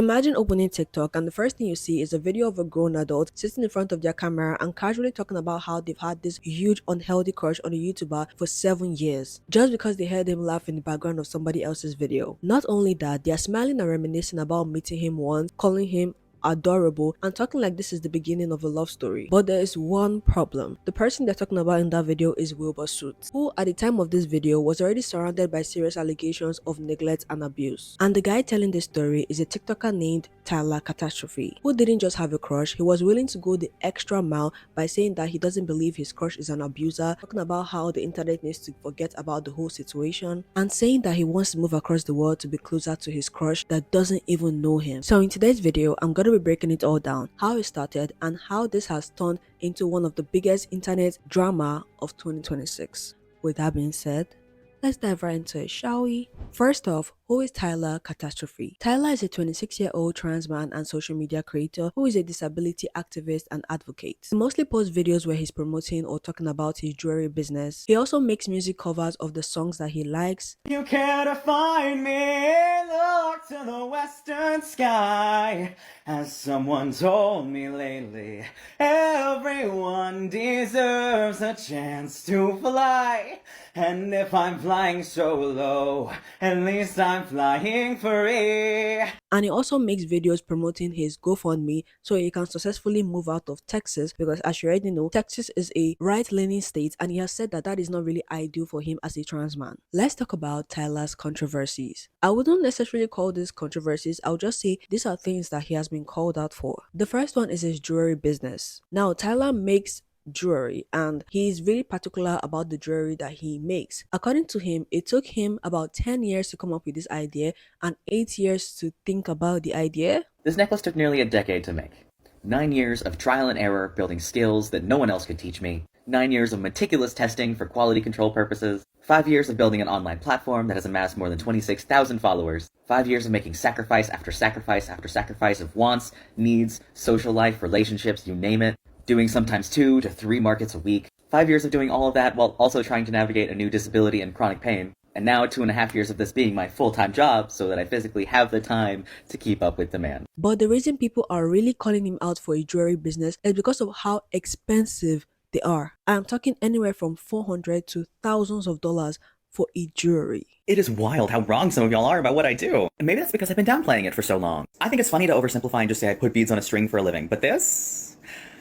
Imagine opening TikTok and the first thing you see is a video of a grown adult sitting in front of their camera and casually talking about how they've had this huge unhealthy crush on a YouTuber for 7 years just because they heard him laugh in the background of somebody else's video. Not only that, they are smiling and reminiscing about meeting him once, calling him adorable and talking like this is the beginning of a love story. But there is one problem. The person they're talking about in that video is Wilbur Soot, who at the time of this video was already surrounded by serious allegations of neglect and abuse. And the guy telling this story is a TikToker named Tyler Catastrophe, who didn't just have a crush, he was willing to go the extra mile by saying that he doesn't believe his crush is an abuser, talking about how the internet needs to forget about the whole situation, and saying that he wants to move across the world to be closer to his crush that doesn't even know him. So in today's video, I'm going to be breaking it all down, how it started and how this has turned into one of the biggest internet drama of 2026. With that being said, let's dive right into it, shall we? First off, who is Tyler Catastrophe? Tyler is a 26-year-old trans man and social media creator who is a disability activist and advocate. He mostly posts videos where he's promoting or talking about his jewelry business. He also makes music covers of the songs that he likes. You can't find me, look to the western sky. As someone told me lately, everyone deserves a chance to fly. And if I'm flying so low, at least I'm flying free. And he also makes videos promoting his GoFundMe so he can successfully move out of Texas, because as you already know, Texas is a right-leaning state and he has said that that is not really ideal for him as a trans man. Let's talk about Tyler's controversies. I wouldn't necessarily call these controversies, I'll just say these are things that he has been called out for. The first one is his jewelry business. Now, Tyler makes jewelry and he is very particular about the jewelry that he makes. According to him, it took him about 10 years to come up with this idea and 8 years to think about the idea. This necklace took nearly a decade to make. 9 years of trial and error building skills that no one else could teach me. 9 years of meticulous testing for quality control purposes. 5 years of building an online platform that has amassed more than 26,000 followers. 5 years of making sacrifice after sacrifice after sacrifice of wants, needs, social life, relationships, you name it. Doing sometimes 2 to 3 markets a week. 5 years of doing all of that while also trying to navigate a new disability and chronic pain. And now 2.5 years of this being my full-time job so that I physically have the time to keep up with demand. But the reason people are really calling him out for a jewelry business is because of how expensive they are. I'm talking anywhere from $400 to thousands of dollars for a jewelry. It is wild how wrong some of y'all are about what I do. And maybe that's because I've been downplaying it for so long. I think it's funny to oversimplify and just say I put beads on a string for a living, but this...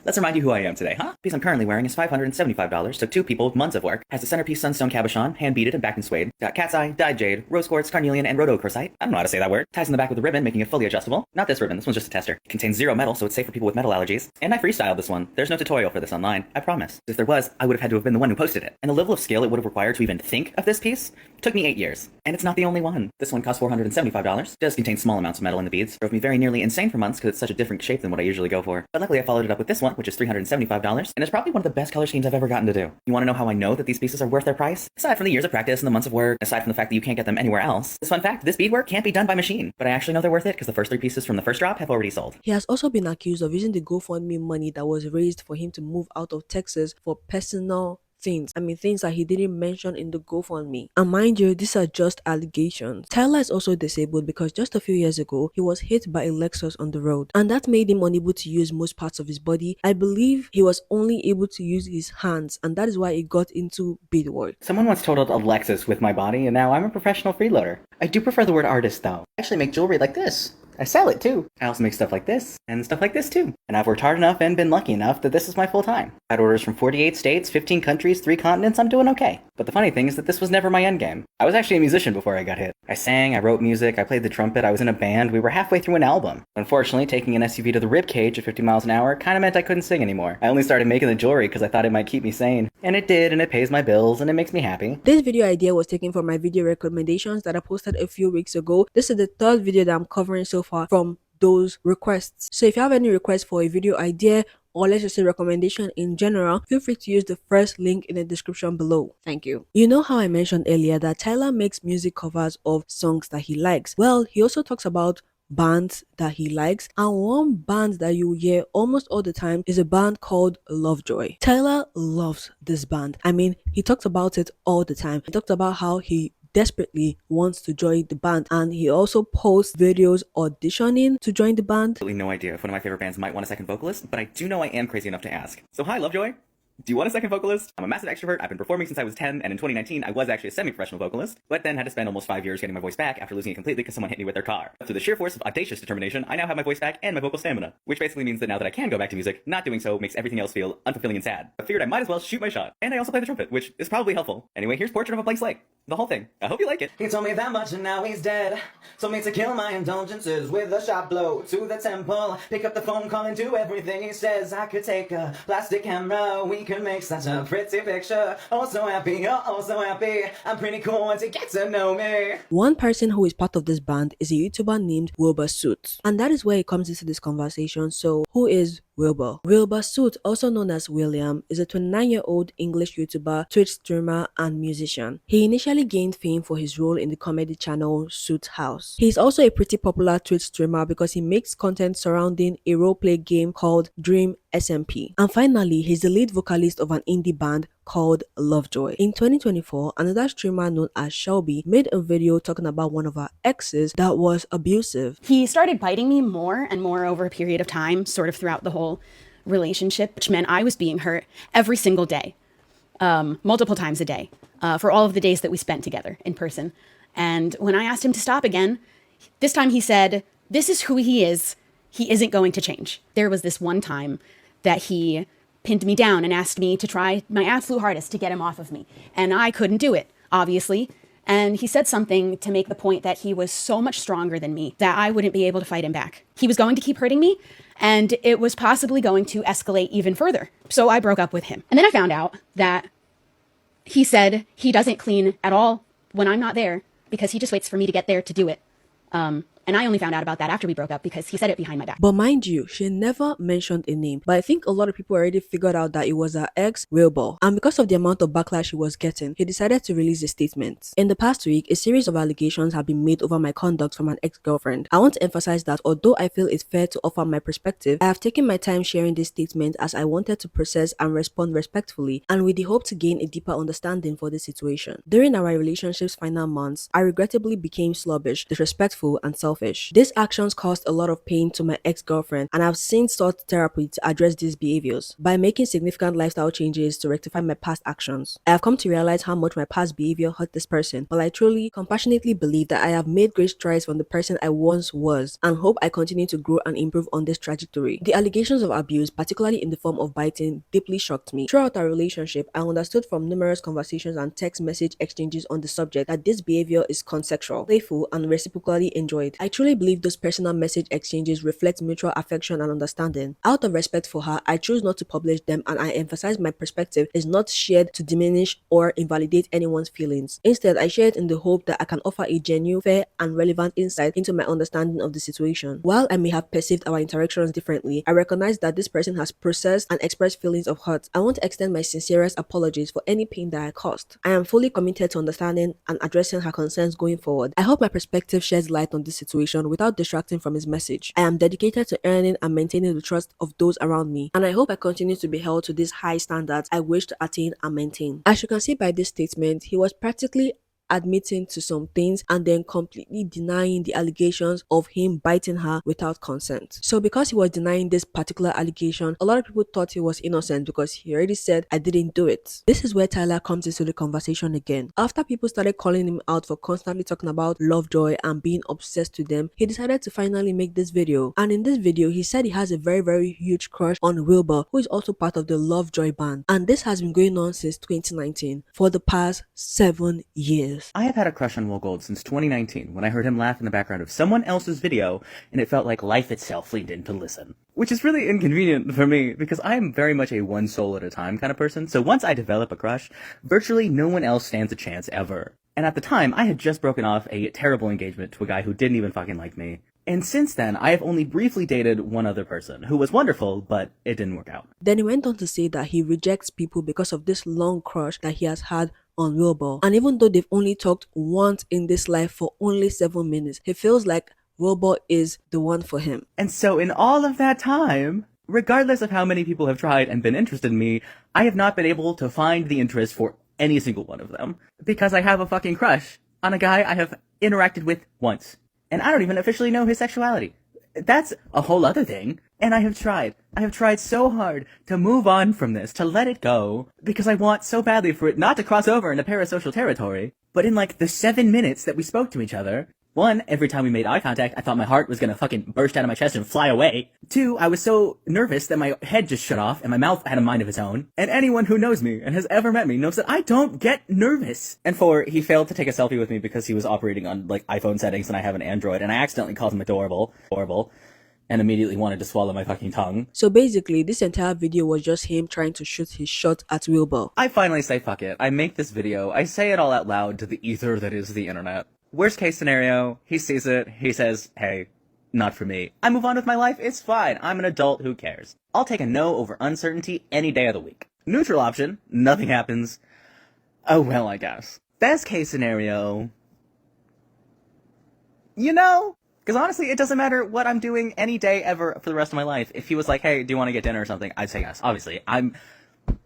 Let's remind you who I am today, huh? The piece I'm currently wearing is $575, took 2 people with months of work, has a centerpiece sunstone cabochon, hand-beaded and backed in suede, got cat's eye, dyed jade, rose quartz, carnelian, and rhodochrosite. I don't know how to say that word. Ties in the back with a ribbon, making it fully adjustable. Not this ribbon, this one's just a tester. It contains 0 metal, so it's safe for people with metal allergies. And I freestyled this one. There's no tutorial for this online, I promise. If there was, I would have had to have been the one who posted it. And the level of skill it would have required to even think of this piece took me 8 years. And it's not the only one. This one cost $475. Does contain small amounts of metal in the beads. Drove me very nearly insane for months because it's such a different shape than what I usually go for. But luckily I followed it up with this one, which is $375, and it's probably one of the best color schemes I've ever gotten to do. You want to know how I know that these pieces are worth their price? Aside from the years of practice and the months of work, aside from the fact that you can't get them anywhere else, this fun fact, this beadwork can't be done by machine. But I actually know they're worth it because the first 3 pieces from the first drop have already sold. He has also been accused of using the GoFundMe money that was raised for him to move out of Texas for personal things. Things that he didn't mention in the GoFundMe. And mind you, these are just allegations. Tyler is also disabled because just a few years ago, he was hit by a Lexus on the road. And that made him unable to use most parts of his body. I believe he was only able to use his hands, and that is why he got into beadwork. Someone once totaled a Lexus with my body, and now I'm a professional freeloader. I do prefer the word artist, though. I actually make jewelry like this. I sell it too. I also make stuff like this, and stuff like this too. And I've worked hard enough and been lucky enough that this is my full time. I had orders from 48 states, 15 countries, 3 continents, I'm doing okay. But the funny thing is that this was never my end game. I was actually a musician before I got hit. I sang, I wrote music, I played the trumpet, I was in a band, we were halfway through an album. Unfortunately, taking an SUV to the ribcage at 50 miles an hour kinda meant I couldn't sing anymore. I only started making the jewelry because I thought it might keep me sane. And it did, and it pays my bills, and it makes me happy. This video idea was taken from my video recommendations that I posted a few weeks ago. This is the 3rd video that I'm covering so far from those requests. So if you have any requests for a video idea or let's just say recommendation in general, feel free to use the first link in the description below. Thank you. You know how I mentioned earlier that Tyler makes music covers of songs that he likes? Well, he also talks about bands that he likes, and one band that you hear almost all the time is a band called Lovejoy. Tyler loves this band. He talks about it all the time. He talked about how he desperately wants to join the band, and he also posts videos auditioning to join the band. Absolutely no idea if one of my favorite bands might want a second vocalist, but I do know I am crazy enough to ask. So hi, Lovejoy. Do you want a second vocalist? I'm a massive extrovert. I've been performing since I was 10, and in 2019, I was actually a semi-professional vocalist, but then had to spend almost 5 years getting my voice back after losing it completely because someone hit me with their car. Through the sheer force of audacious determination, I now have my voice back and my vocal stamina, which basically means that now that I can go back to music, not doing so makes everything else feel unfulfilling and sad. I figured I might as well shoot my shot. And I also play the trumpet, which is probably helpful. Anyway, here's Portrait of a Blank Slate. The whole thing. I hope you like it. He told me that much and now he's dead. Told me to kill my indulgences with a sharp blow to the temple. Pick up the phone, call and do everything he says. I could take a plastic camera, we could make such a pretty picture. Oh so happy, oh so happy. I'm pretty cool once you get to know me. One person who is part of this band is a YouTuber named Wilbur Soot, and that is where it comes into this conversation. So who is Wilbur? Wilbur Soot, also known as William, is a 29-year-old English YouTuber, Twitch streamer, and musician. He initially gained fame for his role in the comedy channel Soot House. He is also a pretty popular Twitch streamer because he makes content surrounding a roleplay game called Dream SMP. And finally, he's the lead vocalist of an indie band called Lovejoy. In 2024, another streamer known as Shelby made a video talking about one of her exes that was abusive. He started biting me more and more over a period of time, sort of throughout the whole relationship, which meant I was being hurt every single day, multiple times a day, for all of the days that we spent together in person. And when I asked him to stop again, this time he said, "This is who he is. He isn't going to change." There was this one time that he pinned me down and asked me to try my absolute hardest to get him off of me. And I couldn't do it, obviously. And he said something to make the point that he was so much stronger than me that I wouldn't be able to fight him back. He was going to keep hurting me, and it was possibly going to escalate even further. So I broke up with him. And then I found out that he said he doesn't clean at all when I'm not there because he just waits for me to get there to do it. And I only found out about that after we broke up because he said it behind my back. But mind you, she never mentioned a name. But I think a lot of people already figured out that it was her ex, Wilbur. And because of the amount of backlash he was getting, he decided to release a statement. In the past week, a series of allegations have been made over my conduct from an ex-girlfriend. I want to emphasize that although I feel it's fair to offer my perspective, I have taken my time sharing this statement as I wanted to process and respond respectfully and with the hope to gain a deeper understanding for the situation. During our relationship's final months, I regrettably became sluggish, disrespectful, and selfish. These actions caused a lot of pain to my ex-girlfriend, and I've since sought therapy to address these behaviors. By making significant lifestyle changes to rectify my past actions, I have come to realize how much my past behavior hurt this person, but I truly, compassionately believe that I have made great strides from the person I once was, and hope I continue to grow and improve on this trajectory. The allegations of abuse, particularly in the form of biting, deeply shocked me. Throughout our relationship, I understood from numerous conversations and text message exchanges on the subject that this behavior is consensual, playful, and reciprocally enjoyed. I truly believe those personal message exchanges reflect mutual affection and understanding. Out of respect for her, I choose not to publish them, and I emphasize my perspective is not shared to diminish or invalidate anyone's feelings. Instead, I share it in the hope that I can offer a genuine, fair, and relevant insight into my understanding of the situation. While I may have perceived our interactions differently, I recognize that this person has processed and expressed feelings of hurt. I want to extend my sincerest apologies for any pain that I caused. I am fully committed to understanding and addressing her concerns going forward. I hope my perspective sheds light on this situation without distracting from his message. I am dedicated to earning and maintaining the trust of those around me, and I hope I continue to be held to these high standards I wish to attain and maintain. As you can see by this statement, he was practically admitting to some things and then completely denying the allegations of him biting her without consent. So because he was denying this particular allegation, a lot of people thought he was innocent because he already said, "I didn't do it." This is where Tyler comes into the conversation again. After people started calling him out for constantly talking about Lovejoy and being obsessed with them, he decided to finally make this video. And in this video, he said he has a very huge crush on Wilbur, who is also part of the Lovejoy band. And this has been going on since 2019 for the past 7 years. I have had a crush on Will Gold since 2019 when I heard him laugh in the background of someone else's video and it felt like life itself leaned in to listen. Which is really inconvenient for me because I am very much a one soul at a time kind of person, so once I develop a crush, virtually no one else stands a chance ever. And at the time, I had just broken off a terrible engagement to a guy who didn't even fucking like me. And since then, I have only briefly dated one other person, who was wonderful, but it didn't work out. Then he went on to say that he rejects people because of this long crush that he has had on Wilbur. And even though they've only talked once in this life for only 7 minutes, he feels like Wilbur is the one for him. And so in all of that time, regardless of how many people have tried and been interested in me, I have not been able to find the interest for any single one of them. Because I have a fucking crush on a guy I have interacted with once. And I don't even officially know his sexuality. That's a whole other thing. And I have tried so hard to move on from this, to let it go, because I want so badly for it not to cross over into parasocial territory. But in like the 7 minutes that we spoke to each other, one, every time we made eye contact, I thought my heart was gonna fucking burst out of my chest and fly away. Two, I was so nervous that my head just shut off and my mouth had a mind of its own. And anyone who knows me and has ever met me knows that I don't get nervous. And four, he failed to take a selfie with me because he was operating on like iPhone settings and I have an Android, and I accidentally called him adorable, and immediately wanted to swallow my fucking tongue. So basically, this entire video was just him trying to shoot his shot at Wilbur. I finally say fuck it. I make this video, I say it all out loud to the ether that is the internet. Worst case scenario, he sees it, he says, hey, not for me. I move on with my life, it's fine. I'm an adult, who cares? I'll take a no over uncertainty any day of the week. Neutral option, nothing happens. Oh well, I guess. Best case scenario, you know? Because honestly, it doesn't matter what I'm doing any day ever for the rest of my life. If he was like, hey, do you want to get dinner or something? I'd say yes, obviously. I'm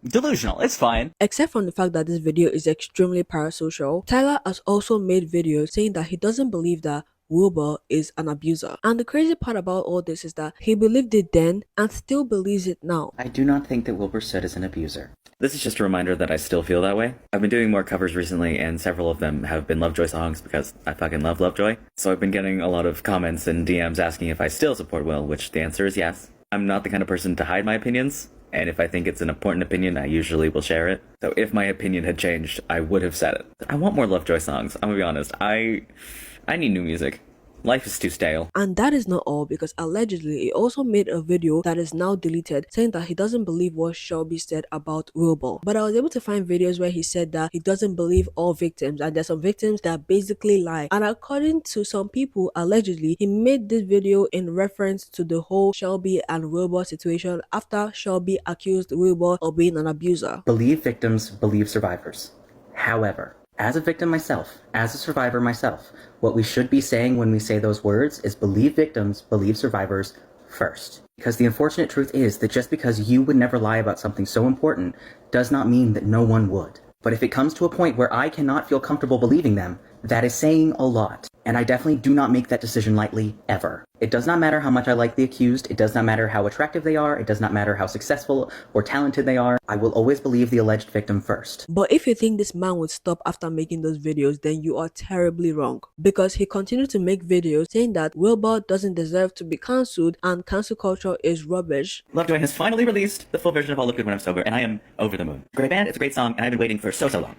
delusional, it's fine. Except from the fact that this video is extremely parasocial, Tyler has also made videos saying that he doesn't believe that Wilbur is an abuser. And the crazy part about all this is that he believed it then and still believes it now. I do not think that Wilbur Soot is an abuser. This is just a reminder that I still feel that way. I've been doing more covers recently, and several of them have been Lovejoy songs because I fucking love Lovejoy. So I've been getting a lot of comments and DMs asking if I still support Will, which the answer is yes. I'm not the kind of person to hide my opinions, and if I think it's an important opinion, I usually will share it. So if my opinion had changed, I would have said it. I want more Lovejoy songs, I'm gonna be honest. I need new music. Life is too stale. And that is not all, because allegedly he also made a video that is now deleted saying that he doesn't believe what Shelby said about Wilbur. But I was able to find videos where he said that he doesn't believe all victims and there's some victims that basically lie. And according to some people, allegedly he made this video in reference to the whole Shelby and Wilbur situation after Shelby accused Wilbur of being an abuser. Believe victims, believe survivors. However, as a victim myself, as a survivor myself, what we should be saying when we say those words is believe victims, believe survivors first. Because the unfortunate truth is that just because you would never lie about something so important does not mean that no one would. But if it comes to a point where I cannot feel comfortable believing them, that is saying a lot. And I definitely do not make that decision lightly, ever. It does not matter how much I like the accused, it does not matter how attractive they are, it does not matter how successful or talented they are, I will always believe the alleged victim first. But if you think this man would stop after making those videos, then you are terribly wrong. Because he continued to make videos saying that Wilbur doesn't deserve to be cancelled and cancel culture is rubbish. Lovejoy has finally released the full version of All Look Good When I'm Sober, and I am over the moon. Great band, it's a great song, and I've been waiting for so long.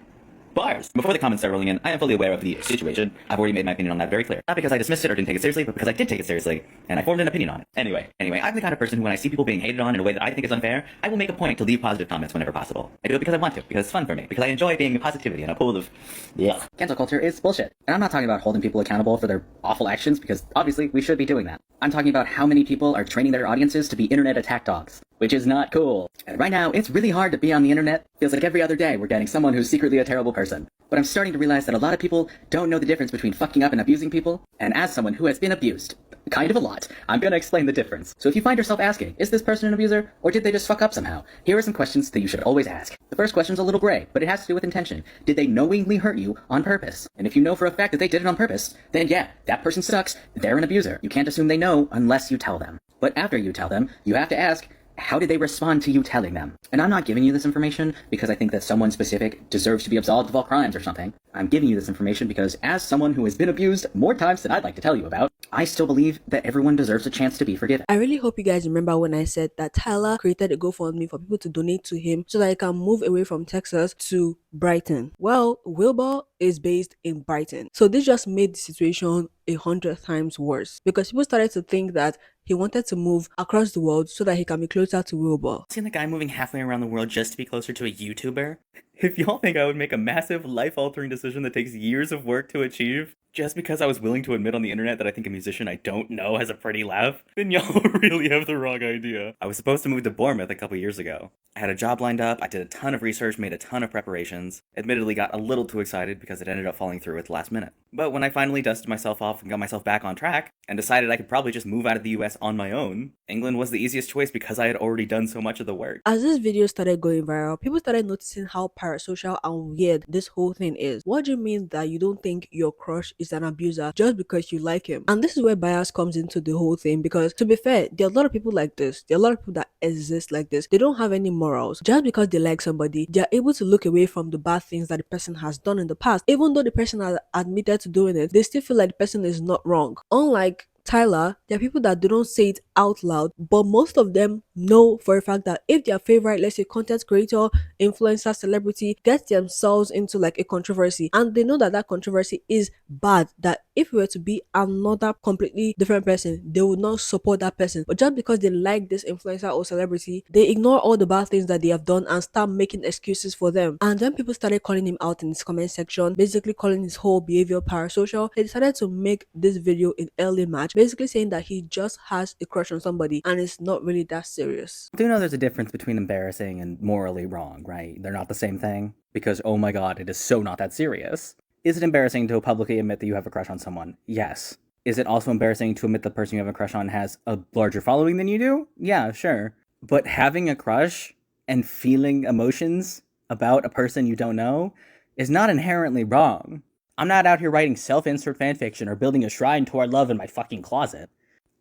Bars! Before the comments start rolling in, I am fully aware of the situation. I've already made my opinion on that very clear. Not because I dismissed it or didn't take it seriously, but because I did take it seriously, and I formed an opinion on it. Anyway, I'm the kind of person who, when I see people being hated on in a way that I think is unfair, I will make a point to leave positive comments whenever possible. I do it because I want to, because it's fun for me, because I enjoy being positivity in a pool of... yeah. Cancel culture is bullshit. And I'm not talking about holding people accountable for their awful actions, because obviously we should be doing that. I'm talking about how many people are training their audiences to be internet attack dogs, which is not cool. And right now, it's really hard to be on the internet. Feels like every other day we're getting someone who's secretly a terrible person. But I'm starting to realize that a lot of people don't know the difference between fucking up and abusing people. And as someone who has been abused, kind of a lot, I'm gonna explain the difference. So if you find yourself asking, is this person an abuser, or did they just fuck up somehow? Here are some questions that you should always ask. The first question's a little gray, but it has to do with intention. Did they knowingly hurt you on purpose? And if you know for a fact that they did it on purpose, then yeah, that person sucks, they're an abuser. You can't assume they know unless you tell them. But after you tell them, you have to ask, how did they respond to you telling them? And I'm not giving you this information because I think that someone specific deserves to be absolved of all crimes or something. I'm giving you this information because as someone who has been abused more times than I'd like to tell you about, I still believe that everyone deserves a chance to be forgiven. I really hope you guys remember when I said that Tyler created a GoFundMe for people to donate to him so that he can move away from Texas to Brighton. Well, Wilbur is based in Brighton. So this just made the situation 100 times worse because people started to think that he wanted to move across the world so that he can be closer to Wilbur. Seeing the guy moving halfway around the world just to be closer to a YouTuber? If y'all think I would make a massive, life-altering decision that takes years of work to achieve, just because I was willing to admit on the internet that I think a musician I don't know has a pretty laugh, then y'all really have the wrong idea. I was supposed to move to Bournemouth a couple years ago. I had a job lined up, I did a ton of research, made a ton of preparations, admittedly got a little too excited because it ended up falling through at the last minute. But when I finally dusted myself off and got myself back on track, and decided I could probably just move out of the US on my own, England was the easiest choice because I had already done so much of the work. As this video started going viral, people started noticing how parasocial and weird this whole thing is. What do you mean that you don't think your crush is an abuser just because you like him? And this is where bias comes into the whole thing, because to be fair, there are a lot of people like this. There are a lot of people that exist like this. They don't have any morals. Just because they like somebody, they are able to look away from the bad things that the person has done in the past. Even though the person has admitted to doing it, they still feel like the person is not wrong. Unlike Tyler, there are people that they don't say it out loud, but most of them know for a fact that if their favorite, let's say, content creator, influencer, celebrity gets themselves into like a controversy, and they know that that controversy is bad, that if it were to be another completely different person, they would not support that person. But just because they like this influencer or celebrity, they ignore all the bad things that they have done and start making excuses for them. And then people started calling him out in his comment section, basically calling his whole behavior parasocial. He decided to make this video in early March, basically saying that he just has a crush on somebody and it's not really that serious. Do you know there's a difference between embarrassing and morally wrong, right? They're not the same thing. Because, oh my god, it is so not that serious. Is it embarrassing to publicly admit that you have a crush on someone? Yes. Is it also embarrassing to admit the person you have a crush on has a larger following than you do? Yeah, sure. But having a crush and feeling emotions about a person you don't know is not inherently wrong. I'm not out here writing self-insert fanfiction or building a shrine to our love in my fucking closet.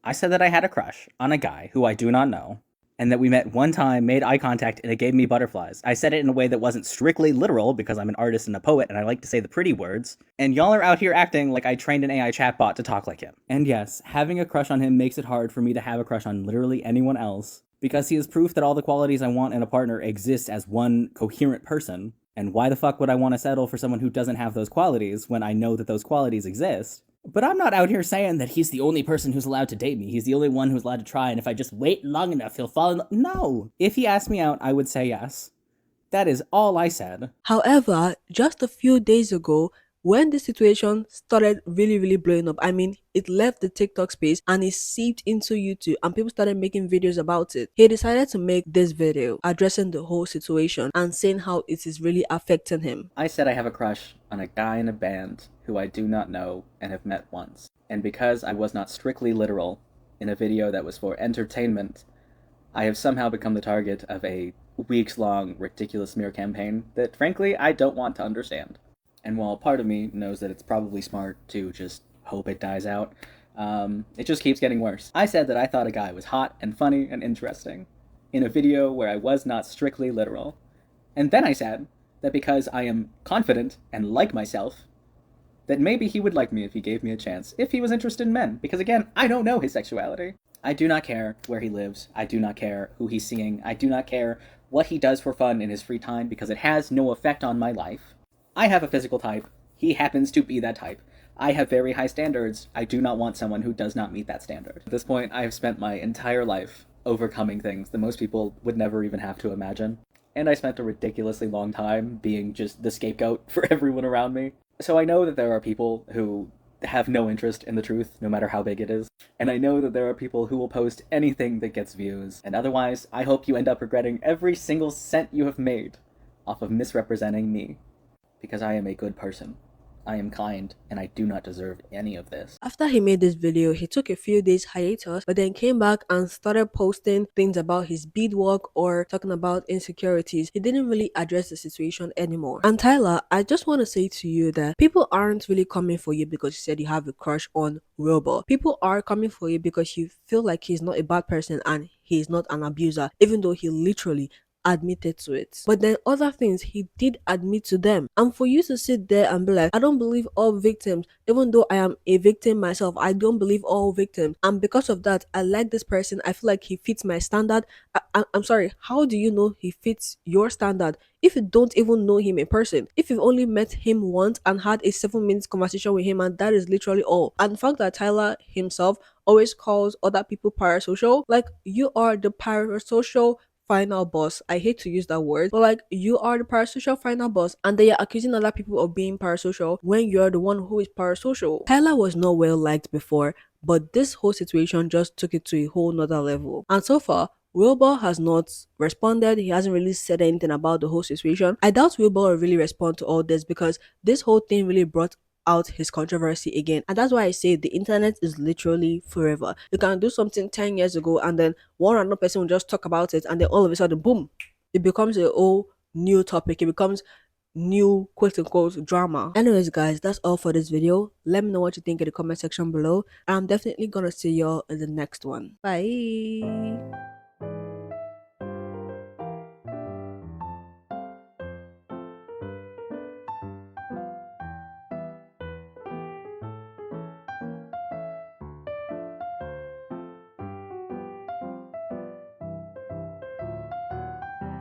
I said that I had a crush on a guy who I do not know, and that we met one time, made eye contact, and it gave me butterflies. I said it in a way that wasn't strictly literal, because I'm an artist and a poet, and I like to say the pretty words. And y'all are out here acting like I trained an AI chatbot to talk like him. And yes, having a crush on him makes it hard for me to have a crush on literally anyone else, because he is proof that all the qualities I want in a partner exist as one coherent person. And why the fuck would I want to settle for someone who doesn't have those qualities when I know that those qualities exist? But I'm not out here saying that he's the only person who's allowed to date me. He's the only one who's allowed to try, and if I just wait long enough, he'll fall in love. No! If he asked me out, I would say yes. That is all I said. However, just a few days ago, when the situation started really blowing up, I mean, it left the TikTok space and it seeped into YouTube and people started making videos about it. He decided to make this video addressing the whole situation and saying how it is really affecting him. I said I have a crush on a guy in a band who I do not know and have met once. And because I was not strictly literal in a video that was for entertainment, I have somehow become the target of a weeks-long ridiculous smear campaign that, frankly, I don't want to understand. And while part of me knows that it's probably smart to just hope it dies out, it just keeps getting worse. I said that I thought a guy was hot and funny and interesting in a video where I was not strictly literal. And then I said that because I am confident and like myself, that maybe he would like me if he gave me a chance, if he was interested in men. Because again, I don't know his sexuality. I do not care where he lives. I do not care who he's seeing. I do not care what he does for fun in his free time, because it has no effect on my life. I have a physical type. He happens to be that type. I have very high standards. I do not want someone who does not meet that standard. At this point, I have spent my entire life overcoming things that most people would never even have to imagine. And I spent a ridiculously long time being just the scapegoat for everyone around me. So I know that there are people who have no interest in the truth, no matter how big it is. And I know that there are people who will post anything that gets views. And otherwise, I hope you end up regretting every single cent you have made off of misrepresenting me. Because I am a good person. I am kind, and I do not deserve any of this. After he made this video, he took a few days hiatus, but then came back and started posting things about his beadwork or talking about insecurities. He didn't really address the situation anymore. And Tyler, I just want to say to you that people aren't really coming for you because you said you have a crush on Wilbur. People are coming for you because you feel like he's not a bad person and he's not an abuser, even though he literally admitted to it. But then other things he did admit to them. And for you to sit there and be like, I don't believe all victims, even though I am a victim myself, I don't believe all victims. And because of that, I like this person. I feel like he fits my standard. I'm sorry, how do you know he fits your standard if you don't even know him in person? If you've only met him once and had a 7 minute conversation with him, and that is literally all. And the fact that Tyler himself always calls other people parasocial, like, you are the parasocial final boss. I hate to use that word, but like, you are the parasocial final boss, and they are accusing other people of being parasocial when you're the one who is parasocial. Tyler was not well liked before, but this whole situation just took it to a whole nother level. And so far, Wilbur has not responded. He hasn't really said anything about the whole situation. I doubt Wilbur will really respond to all this, because this whole thing really brought out his controversy again. And that's why I say the internet is literally forever. You can do something 10 years ago and then one random person will just talk about it, and then all of a sudden, boom, it becomes a whole new topic. It becomes new quote-unquote drama. Anyways guys, that's all for this video. Let me know what you think in the comment section below. I'm definitely gonna see y'all in the next one. Bye.